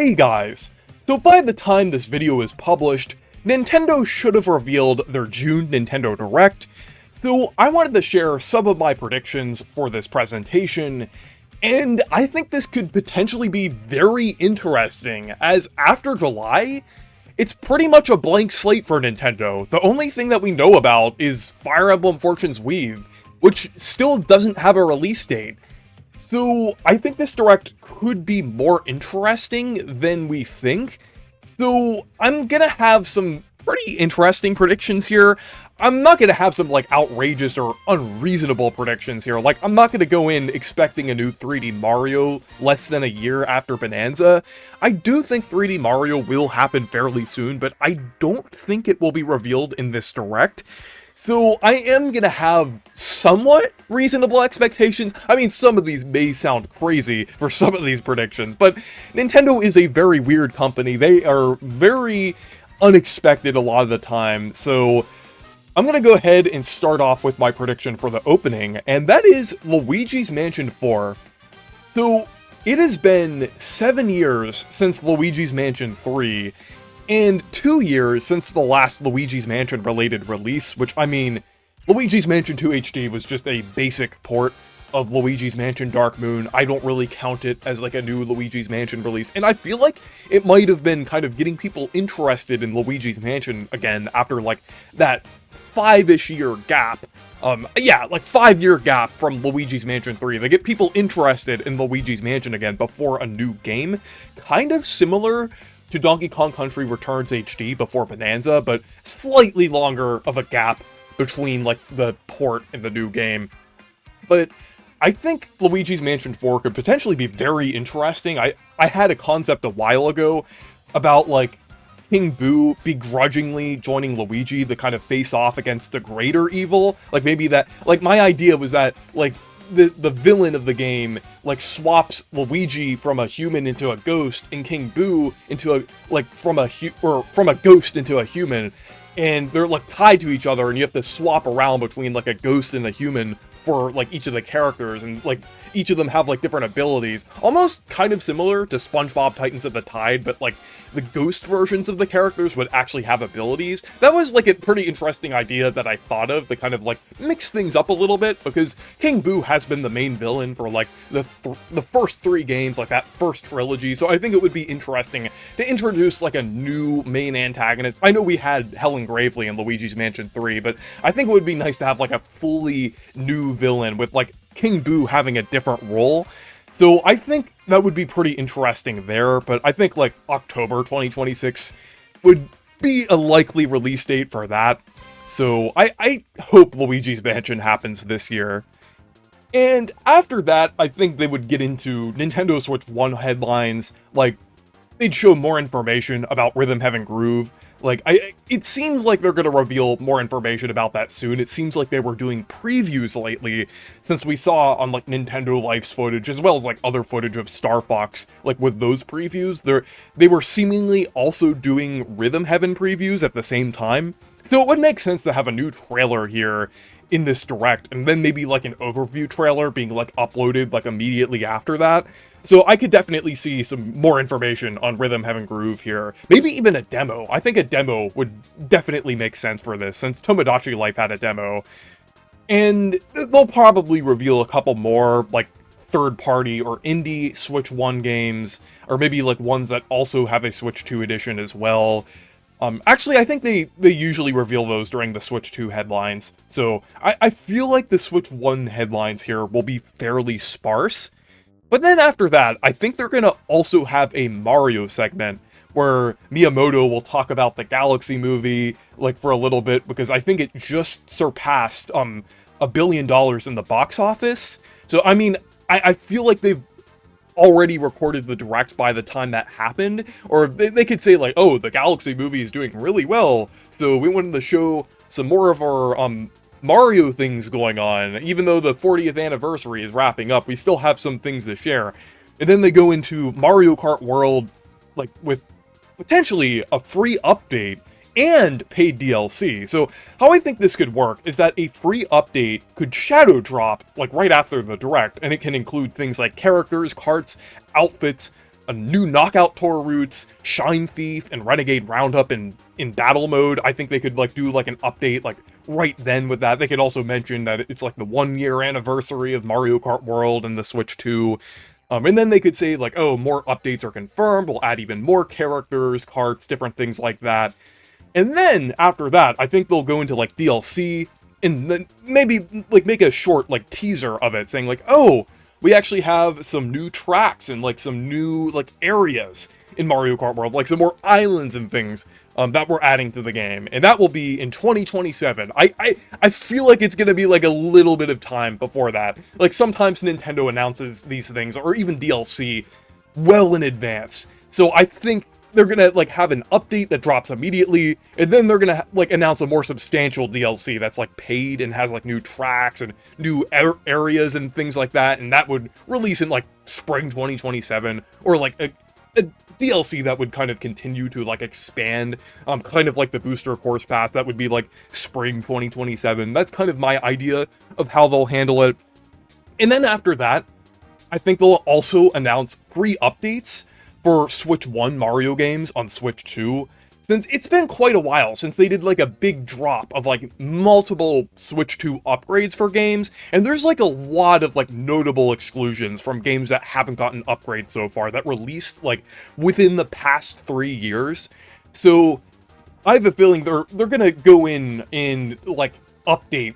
Hey guys! So by the time this video is published, Nintendo should have revealed their June Nintendo Direct, so I wanted to share some of my predictions for this presentation, and I think this could potentially be very interesting, as after July, it's pretty much a blank slate for Nintendo. The only thing that we know about is Fire Emblem Fortune's Weave, which still doesn't have a release date. So I think this Direct could be more interesting than we think. So I'm gonna have some pretty interesting predictions here. I'm not gonna have some like outrageous or unreasonable predictions here. Like, I'm not gonna go in expecting a new 3D Mario less than a year after Bonanza. I do think 3D Mario will happen fairly soon, but I don't think it will be revealed in this Direct. So I am gonna have somewhat reasonable expectations. I mean, some of these may sound crazy for some of these predictions, but Nintendo is a very weird company. They are very unexpected a lot of the time, so I'm gonna go ahead and start off with my prediction for the opening, and that is Luigi's Mansion 4. So it has been 7 years since Luigi's Mansion 3, and 2 years since the last Luigi's Mansion related release, which, I mean, Luigi's Mansion 2 HD was just a basic port of Luigi's Mansion Dark Moon. I don't really count it as like a new Luigi's Mansion release, and I feel like it might have been kind of getting people interested in Luigi's Mansion again after like that 5-ish year gap. Like 5-year gap from Luigi's Mansion 3. They get people interested in Luigi's Mansion again before a new game. Kind of similar to Donkey Kong Country Returns HD before Bonanza, but slightly longer of a gap between like the port and the new game. But I think Luigi's Mansion 4 could potentially be very interesting. I had a concept a while ago about like King Boo begrudgingly joining Luigi to kind of face off against the greater evil. Like maybe that, like my idea was that like the villain of the game like swaps Luigi from a human into a ghost and King Boo into a like from a ghost into a human, and they're like tied to each other, and you have to swap around between like a ghost and a human for like each of the characters, and like each of them have like different abilities, almost kind of similar to SpongeBob Titans of the Tide, but like the ghost versions of the characters would actually have abilities. That was like a pretty interesting idea that I thought of to kind of like mix things up a little bit, because King Boo has been the main villain for like the first 3 games, like that first trilogy, so I think it would be interesting to introduce like a new main antagonist. I know we had Helen Gravely in Luigi's Mansion 3, but I think it would be nice to have like a fully new villain with like King Boo having a different role. So I think that would be pretty interesting there, but I think like October 2026 would be a likely release date for that. So I hope Luigi's Mansion happens this year. And after that, I think they would get into Nintendo Switch 1 headlines, like they'd show more information about Rhythm Heaven Groove. Like, it seems like they're going to reveal more information about that soon. It seems like they were doing previews lately, since we saw on, like, Nintendo Life's footage, as well as, like, other footage of Star Fox, like, with those previews. They were seemingly also doing Rhythm Heaven previews at the same time. So it would make sense to have a new trailer here in this Direct, and then maybe, like, an overview trailer being, like, uploaded, like, immediately after that. So I could definitely see some more information on Rhythm Heaven Groove here. Maybe even a demo. I think a demo would definitely make sense for this, since Tomodachi Life had a demo. And they'll probably reveal a couple more, like, third-party or indie Switch 1 games, or maybe, like, ones that also have a Switch 2 edition as well. Actually, I think they usually reveal those during the Switch 2 headlines. So I feel like the Switch 1 headlines here will be fairly sparse. But then after that, I think they're going to also have a Mario segment where Miyamoto will talk about the Galaxy movie, like, for a little bit, because I think it just surpassed $1 billion in the box office. So, I mean, I feel like they've already recorded the Direct by the time that happened, or they could say, like, oh, the Galaxy movie is doing really well, so we wanted to show some more of our, Mario things going on. Even though the 40th anniversary is wrapping up, we still have some things to share. And then they go into Mario Kart World, like, with potentially a free update and paid DLC. So how I think this could work is that a free update could shadow drop, like, right after the Direct, and it can include things like characters, carts, outfits, a new Knockout Tour routes, Shine Thief, and Renegade Roundup in battle mode. I think they could like do like an update like right then with that. They could also mention that it's like the 1-year anniversary of Mario Kart World and the Switch 2. And then they could say like, oh, more updates are confirmed, we'll add even more characters, carts, different things like that. And then after that, I think they'll go into like DLC and then maybe like make a short like teaser of it saying like, oh, we actually have some new tracks and like some new like areas in Mario Kart World, like some more islands and things that we're adding to the game, and that will be in 2027. I feel like it's gonna be like a little bit of time before that. Like sometimes Nintendo announces these things or even DLC well in advance, so I think they're gonna like have an update that drops immediately, and then they're gonna like announce a more substantial DLC that's like paid and has like new tracks and new areas and things like that, and that would release in like spring 2027, or like a DLC that would kind of continue to like expand, kind of like the booster course pass that would be like spring 2027. That's kind of my idea of how they'll handle it. And then after that, I think they'll also announce free updates for Switch 1 Mario games on Switch 2, since it's been quite a while since they did like a big drop of like multiple Switch 2 upgrades for games, and there's like a lot of like notable exclusions from games that haven't gotten upgrades so far that released like within the past 3 years. So I have a feeling they're gonna go in like update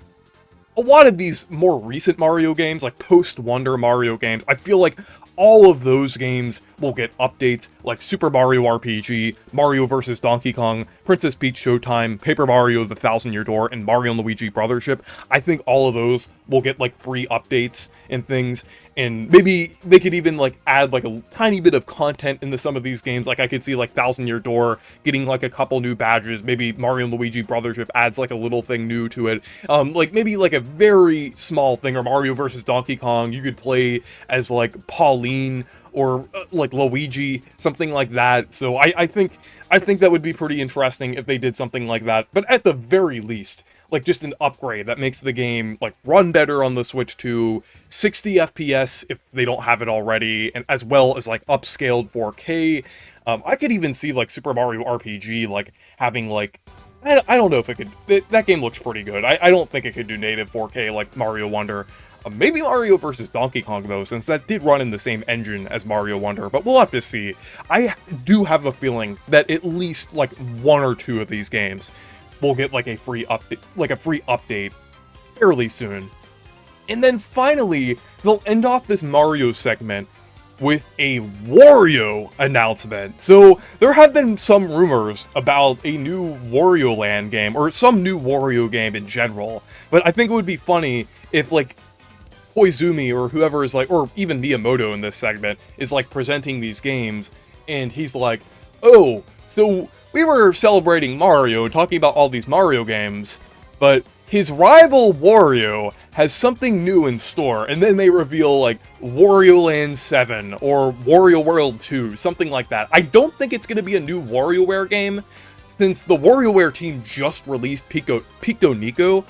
a lot of these more recent Mario games, like post-Wonder Mario games. I feel like all of those games will get updates, like Super Mario RPG, Mario vs. Donkey Kong, Princess Peach Showtime, Paper Mario The Thousand Year Door, and Mario & Luigi Brothership. I think all of those will get like free updates and things, and maybe they could even like add like a tiny bit of content into some of these games. Like I could see like Thousand Year Door getting like a couple new badges, maybe Mario & Luigi Brothership adds like a little thing new to it, like maybe like a very small thing, or Mario vs. Donkey Kong, you could play as like Pauline or like Luigi, something like that. So I think that would be pretty interesting if they did something like that. But at the very least, like just an upgrade that makes the game like run better on the Switch 2, 60 FPS if they don't have it already, and as well as like upscaled 4K. I could even see like Super Mario RPG like having like, I don't know if it could, that game looks pretty good. I don't think it could do native 4K like Mario Wonder. Maybe Mario vs. Donkey Kong, though, since that did run in the same engine as Mario Wonder, but we'll have to see. I do have a feeling that at least, like, 1 or 2 of these games will get, like, a free update fairly soon. And then finally, they'll end off this Mario segment with a Wario announcement. So there have been some rumors about a new Wario Land game, or some new Wario game in general, but I think it would be funny if, like, Koizumi or whoever is like, or even Miyamoto in this segment, is like presenting these games, and he's like, oh, so we were celebrating Mario and talking about all these Mario games, but his rival Wario has something new in store, and then they reveal like Wario Land 7 or Wario World 2, something like that. I don't think it's going to be a new WarioWare game, since the WarioWare team just released Pico Nico,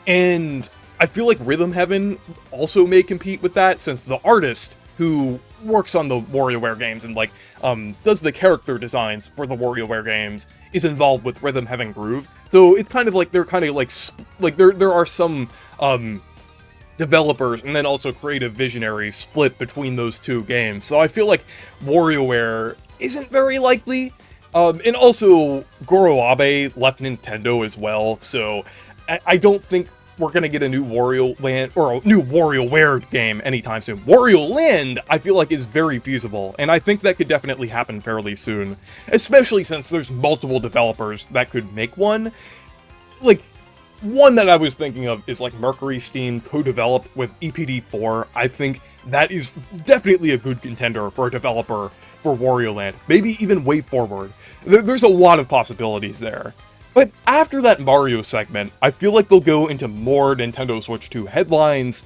and I feel like Rhythm Heaven also may compete with that, since the artist who works on the WarioWare games and like does the character designs for the WarioWare games is involved with Rhythm Heaven Groove. So it's kind of like they're kind of like there are some developers and then also creative visionaries split between those two games. So I feel like WarioWare isn't very likely. And also Goro Abe left Nintendo as well, so I don't think we're gonna get a new Wario Land or a new WarioWare game anytime soon. Wario Land, I feel like, is very feasible, and I think that could definitely happen fairly soon, especially since there's multiple developers that could make one. Like, one that I was thinking of is like Mercury Steam co-developed with EPD4. I think that is definitely a good contender for a developer for Wario Land. Maybe even Way Forward. There's a lot of possibilities there. But after that Mario segment, I feel like they'll go into more Nintendo Switch 2 headlines,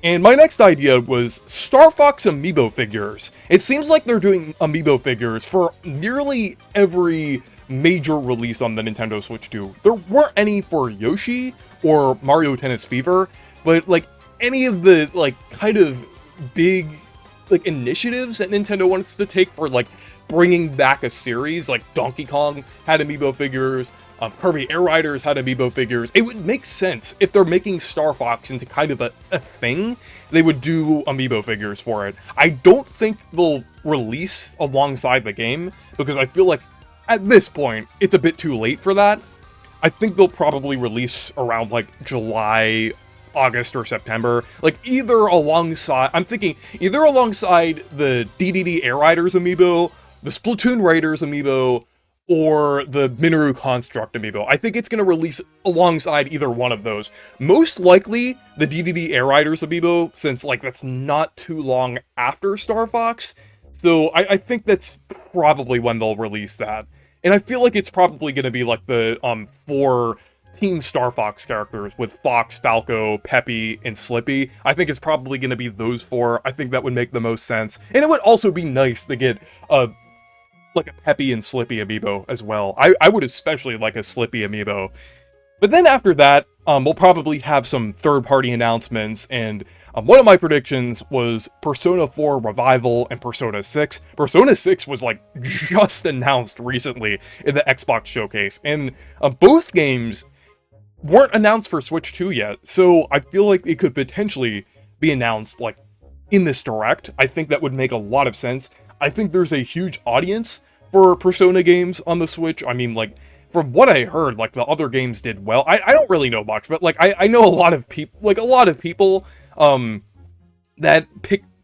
and my next idea was Star Fox Amiibo figures. It seems like they're doing Amiibo figures for nearly every major release on the Nintendo Switch 2. There weren't any for Yoshi or Mario Tennis Fever, but like any of the like kind of big like initiatives that Nintendo wants to take for like bringing back a series. Like Donkey Kong had amiibo figures, Kirby Air Riders had amiibo figures. It would make sense if they're making Star Fox into kind of a thing, they would do amiibo figures for it. I don't think they'll release alongside the game, because I feel like at this point, it's a bit too late for that. I think they'll probably release around like July, August, or September. Like either alongside, I'm thinking either alongside the DDD Air Riders amiibo, the Splatoon Raiders amiibo, or the Minoru Construct amiibo. I think it's going to release alongside either one of those. Most likely the DDD Air Riders amiibo, since like that's not too long after Star Fox. So I think that's probably when they'll release that. And I feel like it's probably going to be like the 4 Team Star Fox characters with Fox, Falco, Peppy, and Slippy. I think it's probably going to be those 4. I think that would make the most sense. And it would also be nice to get like a Peppy and Slippy amiibo as well. I would especially like a Slippy amiibo. But then after that, we'll probably have some third-party announcements, and one of my predictions was Persona 4 Revival and Persona 6. Persona 6 was like just announced recently in the Xbox showcase, and both games weren't announced for Switch 2 yet, so I feel like it could potentially be announced like in this Direct. I think that would make a lot of sense. I think there's a huge audience for Persona games on the Switch. I mean, like, from what I heard, like, the other games did well. I don't really know much, but, like, I know a lot of people, that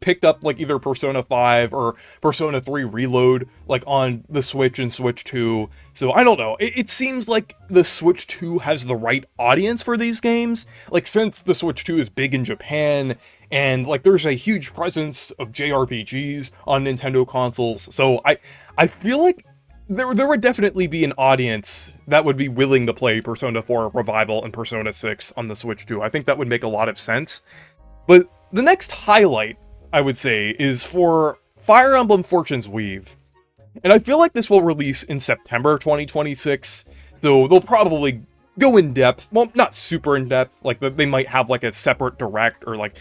picked up, like, either Persona 5 or Persona 3 Reload, like, on the Switch and Switch 2. So, I don't know. It seems like the Switch 2 has the right audience for these games. Like, since the Switch 2 is big in Japan, and, like, there's a huge presence of JRPGs on Nintendo consoles. So, I feel like there would definitely be an audience that would be willing to play Persona 4 Revival and Persona 6 on the Switch 2. I think that would make a lot of sense. But the next highlight, I would say, is for Fire Emblem Fortune's Weave. And I feel like this will release in September 2026, so they'll probably go in depth. Well, not super in depth, like they might have like a separate direct, or like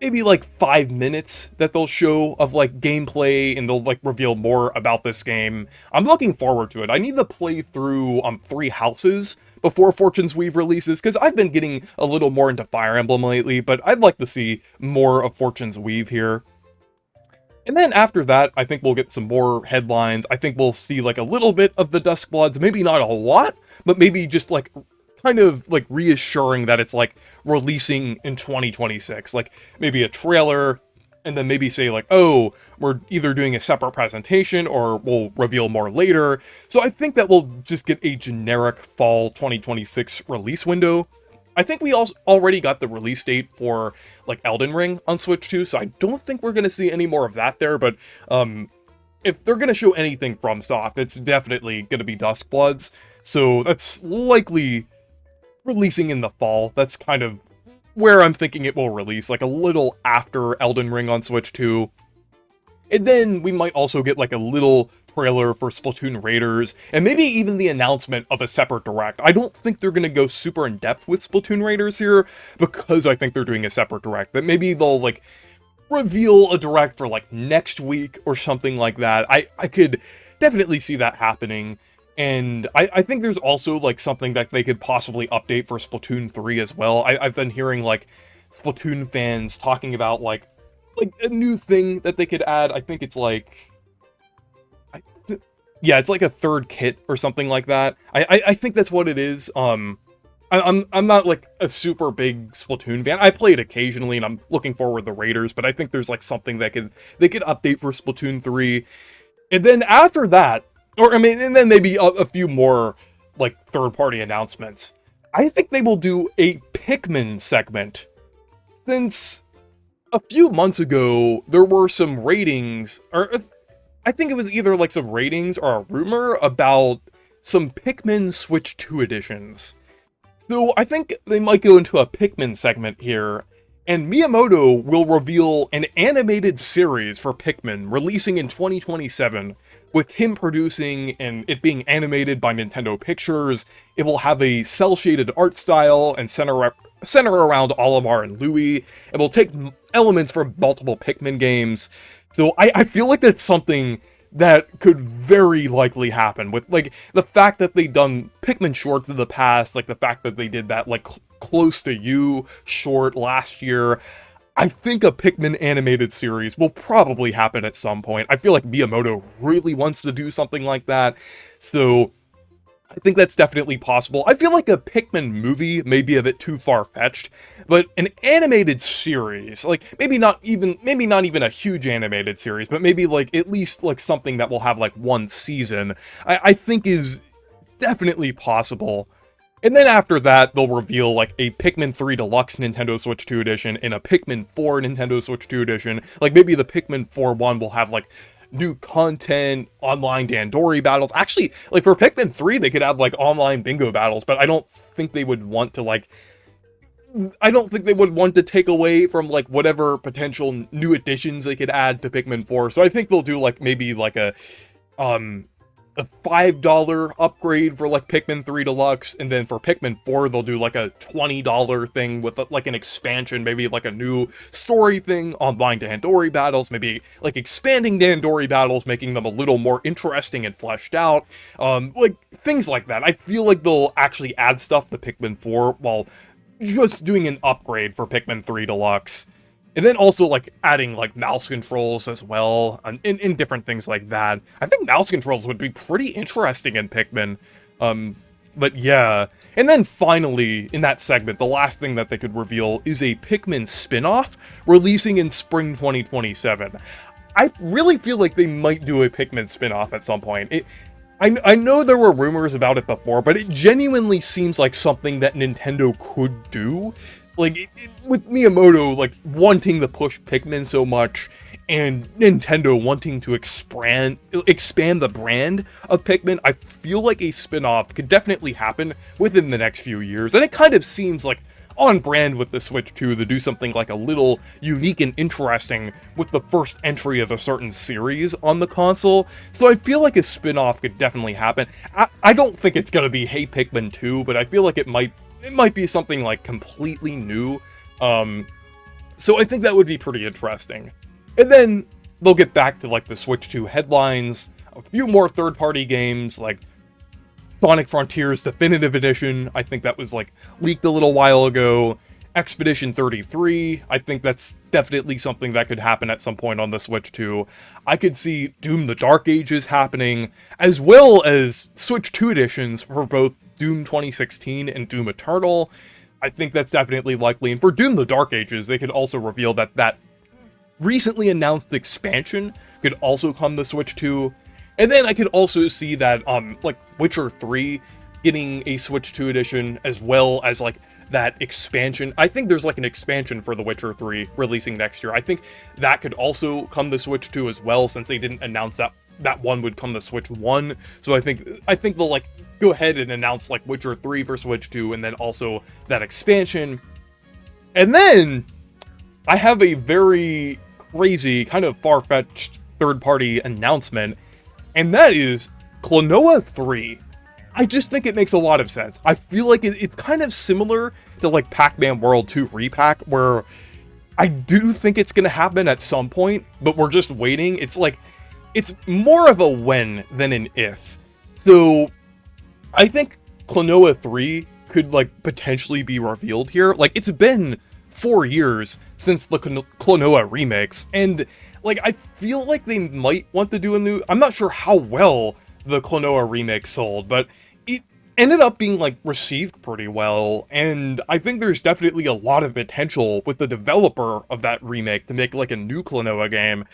maybe like 5 minutes that they'll show of like gameplay, and they'll like reveal more about this game. I'm looking forward to it. I need to play through 3 houses before Fortune's Weave releases, because I've been getting a little more into Fire Emblem lately, but I'd like to see more of Fortune's Weave here. And then after that, I think we'll get some more headlines. I think we'll see like a little bit of the Duskbloods, maybe not a lot, but maybe just like kind of like reassuring that it's like releasing in 2026, like maybe a trailer, and then maybe say like, oh, we're either doing a separate presentation or we'll reveal more later. So I think that we'll just get a generic fall 2026 release window. I think we already got the release date for like Elden Ring on Switch 2, so I don't think we're going to see any more of that there, but if they're going to show anything from Soft, it's definitely going to be Duskbloods, so that's likely releasing in the fall. That's kind of where I'm thinking it will release, like a little after Elden Ring on Switch 2. And then we might also get like a little trailer for Splatoon Raiders, and maybe even the announcement of a separate direct. I don't think they're going to go super in depth with Splatoon Raiders here, because I think they're doing a separate direct. But maybe they'll like reveal a direct for like next week or something like that. I could definitely see that happening. And I think there's also like something that they could possibly update for Splatoon 3 as well. I've been hearing like Splatoon fans talking about like a new thing that they could add. I think it's like, yeah, it's like a third kit or something like that. I think that's what it is. I'm not like a super big Splatoon fan. I play it occasionally, and I'm looking forward to the Raiders, but I think there's like something that they could update for Splatoon 3. And then after that, or I mean, and then maybe a few more like third-party announcements. I think they will do a Pikmin segment, since a few months ago there were some ratings, or I think it was either like some ratings or a rumor about some Pikmin Switch 2 editions. So I think they might go into a Pikmin segment here, and Miyamoto will reveal an animated series for Pikmin releasing in 2027, with him producing and it being animated by Nintendo Pictures. It will have a cel-shaded art style and center center around Olimar and Louis. It will take elements from multiple Pikmin games. So I feel like that's something that could very likely happen with, like, the fact that they done Pikmin shorts in the past, like the fact that they did that, like, Close to You short last year. I think a Pikmin animated series will probably happen at some point. I feel like Miyamoto really wants to do something like that, so I think that's definitely possible. I feel like a Pikmin movie may be a bit too far-fetched, but an animated series, like, maybe not even a huge animated series, but maybe, like, at least, like, something that will have, like, one season, I think is definitely possible. And then after that, they'll reveal, like, a Pikmin 3 Deluxe Nintendo Switch 2 edition and a Pikmin 4 Nintendo Switch 2 edition. Like, maybe the Pikmin 4 one will have, like, new content, online Dandori battles. Actually, like, for Pikmin 3, they could have, like, online bingo battles, but I don't think they would want to, like... I don't think they would want to take away from, like, whatever potential new additions they could add to Pikmin 4. So I think they'll do, like, maybe, like, a $5 upgrade for, like, Pikmin 3 Deluxe, and then for Pikmin 4, they'll do, like, a $20 thing with, like, an expansion, maybe, like, a new story thing, online Dandori battles, maybe, like, expanding Dandori battles, making them a little more interesting and fleshed out, like, things like that. I feel like they'll actually add stuff to Pikmin 4 while just doing an upgrade for Pikmin 3 Deluxe. And then also, like, adding, like, mouse controls as well, and in different things like that. I think mouse controls would be pretty interesting in Pikmin. But yeah. And then finally, in that segment, the last thing that they could reveal is a Pikmin spin-off releasing in spring 2027. I really feel like they might do a Pikmin spin-off at some point. I know there were rumors about it before, but it genuinely seems like something that Nintendo could do. Like, with Miyamoto, like, wanting to push Pikmin so much, and Nintendo wanting to expand the brand of Pikmin, I feel like a spin-off could definitely happen within the next few years. And it kind of seems like on brand with the Switch 2 to do something like a little unique and interesting with the first entry of a certain series on the console. So I feel like a spin-off could definitely happen. I don't think it's gonna be Hey Pikmin 2, but I feel like it might be something, like, completely new. So I think that would be pretty interesting. And then they'll get back to, like, the Switch 2 headlines, a few more third-party games, like Sonic Frontiers Definitive Edition. I think that was, like, leaked a little while ago. Expedition 33, I think that's definitely something that could happen at some point on the Switch 2. I could see Doom the Dark Ages happening, as well as Switch 2 editions for both Doom 2016 and Doom Eternal. I think that's definitely likely. And for Doom the Dark Ages, they could also reveal that that recently announced expansion could also come to Switch 2. And then I could also see that, like, Witcher 3 getting a Switch 2 edition, as well as, like, that expansion. I think there's, like, an expansion for The Witcher 3 releasing next year. I think that could also come to Switch 2 as well, since they didn't announce that one would come to Switch 1. So I think they'll, like, go ahead and announce, like, Witcher 3 for Switch 2, and then also that expansion. And then I have a very crazy, kind of far-fetched third-party announcement, and that is Klonoa 3. I just think it makes a lot of sense. I feel like it's kind of similar to, like, Pac-Man World 2 Repack, where I do think it's gonna happen at some point, but we're just waiting. It's like, it's more of a when than an if. So I think Klonoa 3 could, like, potentially be revealed here. Like, it's been 4 years since the Klonoa remakes, and, like, I feel like they might want to do a new... I'm not sure how well the Klonoa remake sold, but it ended up being, like, received pretty well, and I think there's definitely a lot of potential with the developer of that remake to make, like, a new Klonoa game.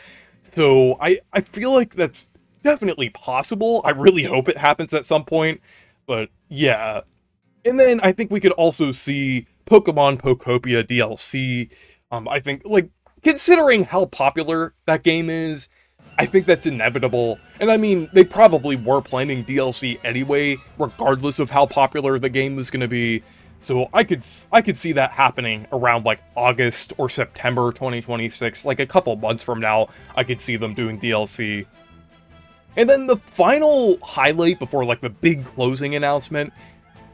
So I feel like that's definitely possible. I really hope it happens at some point, but yeah. And then I think we could also see Pokemon Pokopia DLC. I think, like, considering how popular that game is, I think that's inevitable. And I mean, they probably were planning DLC anyway, regardless of how popular the game was going to be. So I could see that happening around, like, August or September 2026, like a couple months from now. I could see them doing DLC. And then the final highlight before, like, the big closing announcement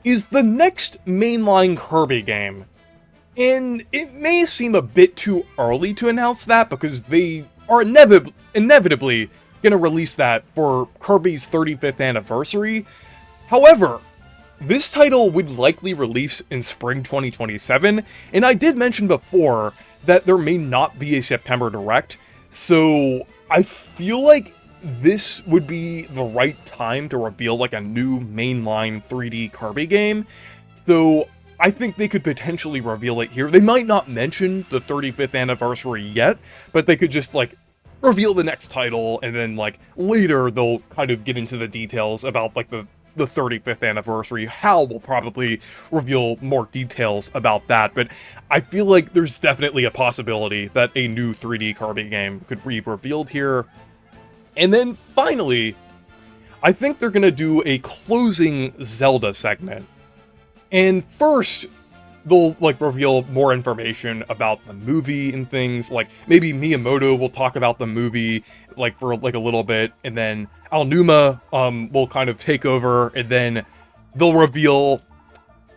is the next mainline Kirby game. And it may seem a bit too early to announce that because they are inevitably going to release that for Kirby's 35th anniversary. However, this title would likely release in spring 2027, and I did mention before that there may not be a September Direct, so I feel like this would be the right time to reveal like a new mainline 3D Kirby game. So I think they could potentially reveal it here. They might not mention the 35th anniversary yet, but they could just like reveal the next title, and then like later they'll kind of get into the details about like the 35th anniversary. Hal will probably reveal more details about that, but I feel like there's definitely a possibility that a new 3D Kirby game could be revealed here. And then finally, I think they're gonna do a closing Zelda segment. And first, they'll like reveal more information about the movie and things. Like maybe Miyamoto will talk about the movie like for like a little bit, and then Aonuma will kind of take over, and then they'll reveal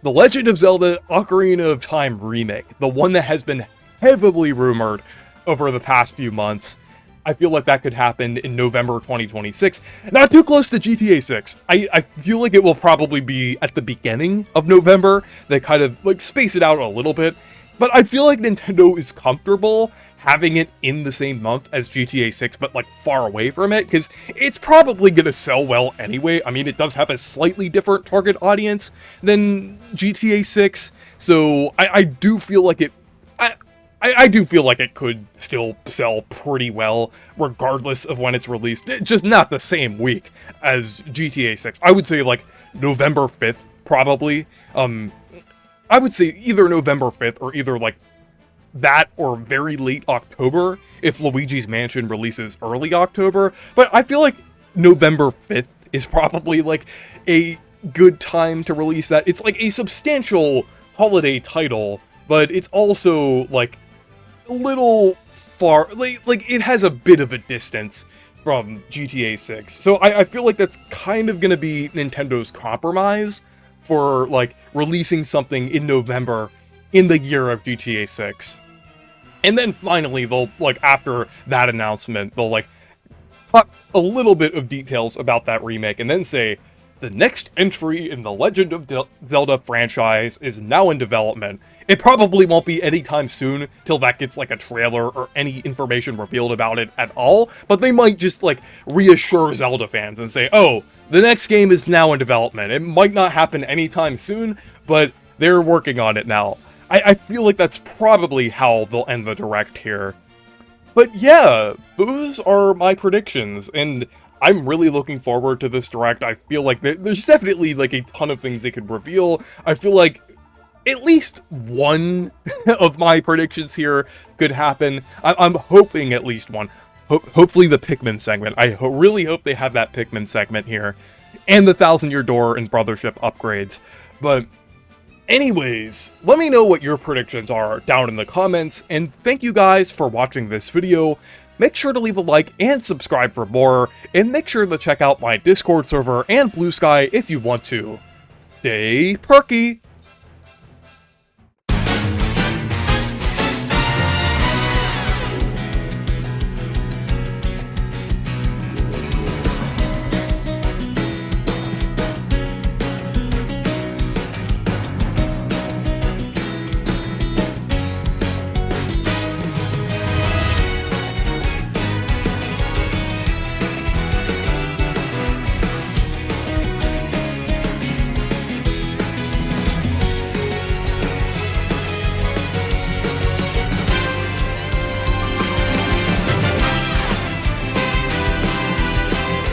The Legend of Zelda Ocarina of Time remake, the one that has been heavily rumored over the past few months. I feel like that could happen in November 2026. Not too close to GTA 6. I feel like it will probably be at the beginning of November. They kind of like space it out a little bit. But I feel like Nintendo is comfortable having it in the same month as GTA 6, but like far away from it, because it's probably going to sell well anyway. I mean, it does have a slightly different target audience than GTA 6. So I do feel like it... I do feel like it could still sell pretty well, regardless of when it's released. Just not the same week as GTA 6. I would say, like, November 5th, probably. I would say either November 5th or either, like, that or very late October, if Luigi's Mansion releases early October. But I feel like November 5th is probably, like, a good time to release that. It's, like, a substantial holiday title, but it's also, like, little far, like it has a bit of a distance from GTA 6. So I feel like that's kind of gonna be Nintendo's compromise for like releasing something in November in the year of GTA 6. And then finally they'll like after that announcement, they'll like talk a little bit of details about that remake and then say the next entry in the Legend of Zelda franchise is now in development. It probably won't be anytime soon till that gets like a trailer or any information revealed about it at all, but they might just like reassure Zelda fans and say, oh, the next game is now in development. It might not happen anytime soon, but they're working on it now. I feel like that's probably how they'll end the Direct here. But yeah, those are my predictions, and I'm really looking forward to this Direct. I feel like there's definitely like a ton of things they could reveal. I feel like at least one of my predictions here could happen. I'm hoping at least one. Hopefully the Pikmin segment. I really hope they have that Pikmin segment here. And the 1,000-Year Door and Brothership upgrades. But anyways, let me know what your predictions are down in the comments. And thank you guys for watching this video. Make sure to leave a like and subscribe for more. And make sure to check out my Discord server and Blue Sky if you want to. Stay perky!